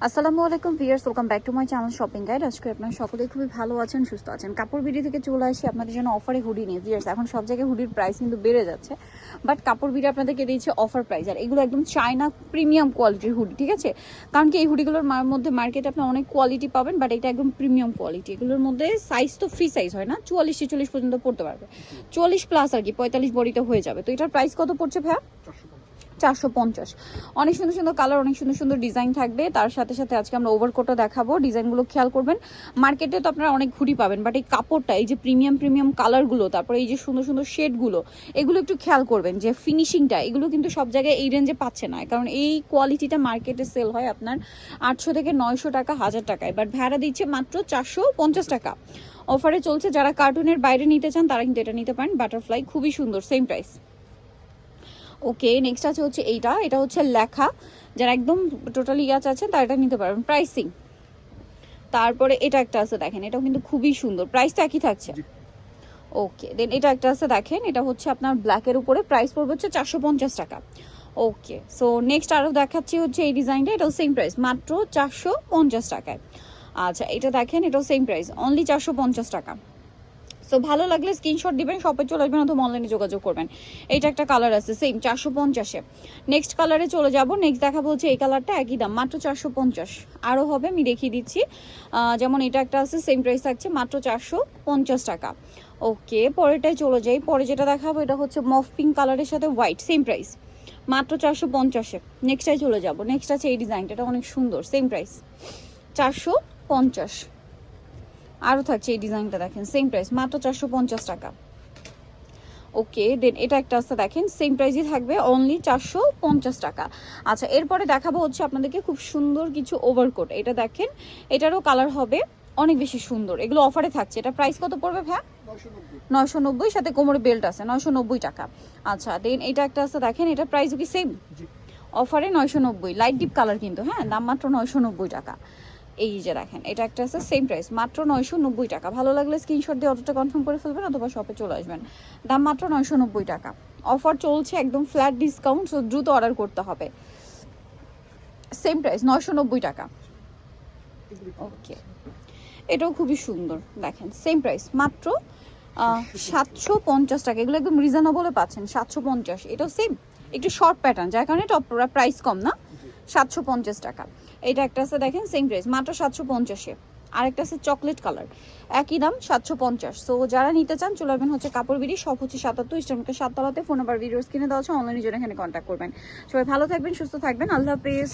আসসালামু আলাইকুম viewers, welcome back to my channel shopping guide. আজকে আপনারা সকলেই খুবই ভালো আছেন, সুস্থ আছেন। কাপড় বিডি থেকে চলে আসি আপনাদের জন্য অফারে হুডি নিয়ে। ভিউয়ার্স, এখন সব জায়গায় হুডির প্রাইস কিন্তু বেড়ে যাচ্ছে, বাট কাপড় বিডি আপনাদেরকে দিয়েছে অফার প্রাইস। আর এগুলো একদম চায়না প্রিমিয়াম কোয়ালিটির হুডি, ঠিক আছে? কারণ কি এই হুডিগুলোর মধ্যে মার্কেটে আপনি অনেক কোয়ালিটি পাবেন, বাট এটা একদম প্রিমিয়াম কোয়ালিটি। এগুলোর মধ্যে সাইজ তো ফ্রি সাইজ হয় না, 44-46 পর্যন্ত পড়তে পারবে, 40 প্লাস আর কি 45 বডিতে হয়ে যাবে। তো এটার প্রাইস কত পড়ছে ভাইয়া? 450। অনেক সুন্দর সুন্দর কালার, অনেক সুন্দর সুন্দর ডিজাইন থাকবে। তার সাথে সাথে আজকে আমরা ওভারকোটও দেখাবো। ডিজাইনগুলো খেয়াল করবেন। মার্কেটে তো আপনারা অনেক হুডি পাবেন, বাট এই কাপড়টা, এই যে প্রিমিয়াম প্রিমিয়াম কালারগুলো, তারপরে এই যে সুন্দর সুন্দর শেডগুলো, এগুলো একটু খেয়াল করবেন যে ফিনিশিংটা, এগুলো কিন্তু সব জায়গায় এই রেঞ্জে পাচ্ছে না। কারণ এই কোয়ালিটিটা মার্কেটে সেল হয় আপনার 800 থেকে 900 টাকা, 1000 টাকায়, বাট ভাড়া দিচ্ছে মাত্র 450 টাকা। অফারে চলছে। যারা কার্টুনের বাইরে নিতে চান তারা কিন্তু এটা নিতে পারেন। বাটারফ্লাই খুবই সুন্দর, সেম প্রাইস। ওকে, নেক্সট আছে হচ্ছে এটা হচ্ছে লেখা। যারা একদম টোটালি ইয়াচ আছেন তারা এটা নিতে পারবেন। প্রাইসিং, তারপরে এটা একটা আছে দেখেন, এটাও কিন্তু খুবই সুন্দর, প্রাইসটা একই থাকছে। ওকে, দেন এটা একটা আছে দেখেন, এটা হচ্ছে আপনার ব্ল্যাকের উপরে, প্রাইস পড়বে হচ্ছে 450 টাকা। ওকে, সো নেক্সট আরও দেখাচ্ছি হচ্ছে এই ডিজাইনটা, এটাও সেম প্রাইস, মাত্র 450 টাকায়। আচ্ছা, এটা দেখেন, এটাও সেম প্রাইস, অনলি 450 টাকা। সো ভালো লাগলে স্ক্রিনশট দিবেন, শপে চলে আসবেন অথবা অনলাইনে যোগাযোগ করবেন। এইটা একটা কালার আছে সেম 450-এ। নেক্সট কালারে চলে যাব। নেক্সট দেখাবো হচ্ছে এই কালারটা, একই দাম, মাত্র 450। আরও হবে, আমি দেখিয়ে দিচ্ছি। যেমন এটা একটা আছে, সেম প্রাইস থাকছে, মাত্র 450 টাকা। ওকে, পরেরটায় চলে যাই। পরে যেটা দেখাবো এটা হচ্ছে মফ পিঙ্ক কালারের সাথে হোয়াইট, সেম প্রাইস, মাত্র 450-এ। নেক্সটটায় চলে যাব। নেক্সট আছে এই ডিজাইনটা, এটা অনেক সুন্দর, সেম প্রাইস 450। আরও থাকছে এই ডিজাইনটা দেখেন, সেম প্রাইস, মাত্র 450 টাকা। ওকে, দেন এটা একটা আছে দেখেন, সেম প্রাইসই থাকবে, অনলি 450 টাকা। আচ্ছা, এরপরে দেখাবো হচ্ছে আপনাদেরকে খুব সুন্দর কিছু ওভারকোট। এটা দেখেন, এটারও কালার হবে অনেক বেশি সুন্দর। এগুলো অফারে থাকছে। এটা প্রাইস কত পড়বে ভাই? 990, সাথে কোমরে বেল্ট আছে, 990 টাকা। আচ্ছা, দেন এটা একটা আছে দেখেন, এটা প্রাইসও কি সেম? অফারে 990, লাইট ডিপ কালার কিন্তু, হ্যাঁ, দাম মাত্র 990 টাকা। এই যে দেখেন, এটা একটা আছে সেম প্রাইস, মাত্র 990 টাকা। ভালো লাগলে স্ক্রিনশট দিয়ে অর্ডারটা কনফার্ম করে ফেলবেন অথবা শপে চলে আসবেন। দাম মাত্র 990 টাকা। অফার চলছে, একদম ফ্ল্যাট ডিসকাউন্ট, সো দ্রুত অর্ডার করতে হবে। সেম প্রাইস, 990 টাকা। ওকে, এটাও খুবই সুন্দর দেখেন, সেম প্রাইস, মাত্র 750 টাকা। এগুলো একদম রিজনেবলে পাচ্ছেন, 750। এটাও সেম, একটু শর্ট প্যাটার্ন, যার কারণে টপ প্রাইস কম না, 750 টাকা। এটা একটা আছে দেখেন, সেম প্রাইস, মাত্র 750-এ। আরেকটা আছে চকলেট কালার, একই দাম, 750। সো যারা নিতে চান চলে আসবেন হচ্ছে কাপড় বিড়ি, সব হচ্ছে 77 ইস্টার্নকে 7 তলাতে। ফোন নাম্বার ভিডিওস কিনে দেওয়া আছে, অনলাইনে জন্য এখানে কন্ট্যাক্ট করবেন। সবাই ভালো থাকবেন, সুস্থ থাকবেন, আল্লাহ হাফেজ।